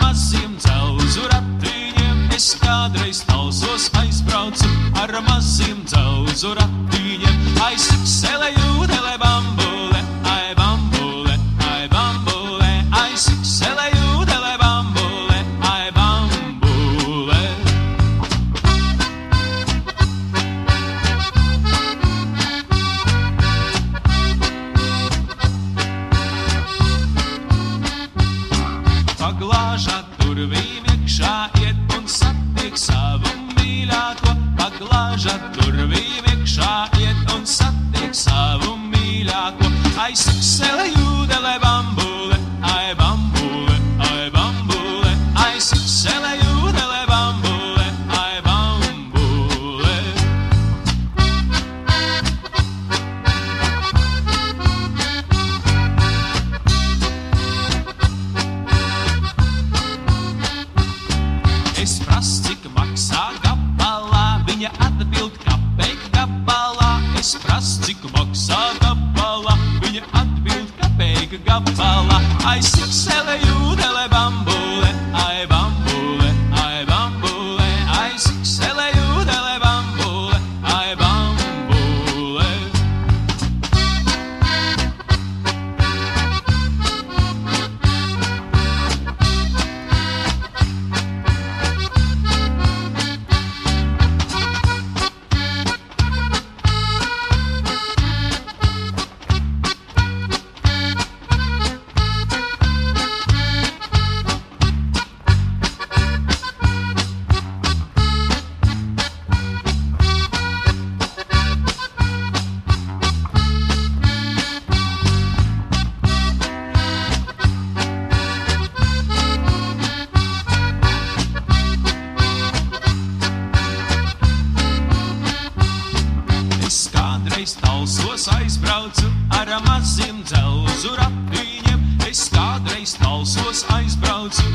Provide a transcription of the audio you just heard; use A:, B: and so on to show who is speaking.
A: maziem dzelzu ratiņiem. Es kādreiz Talsos aizbraucu ar maziem dzelzu ratiņiem. Ai, siksele jūdele bambule, ai bambule, ai bambule. Ai, siksele jūdele bambule, ai bambule. Paglāžā durvīm iekšā iet un satiek savu mīļāko. Paglāžā durvīm iekšā iet un satiek savu mīļāko. Ai, siksele jūdele bambule, ai bambule, ai bambule. Ai, siksele jūdele bambule, ai bambule. Es prasu, cik maksā gabalā, viņa atbild kapeiku gabalā. Es prasu, cik maksā gabalā, viņa atbild kapeiku gabalā. Ai, siksele jūdele bambule, ai bambule, ai bambule. Ai, siksele jūdele bambule, ai bambule. Es kādreiz Talsos aizbraucu ar maziem dzelzu ratiņiem. Es kādreiz Talsos aizbraucu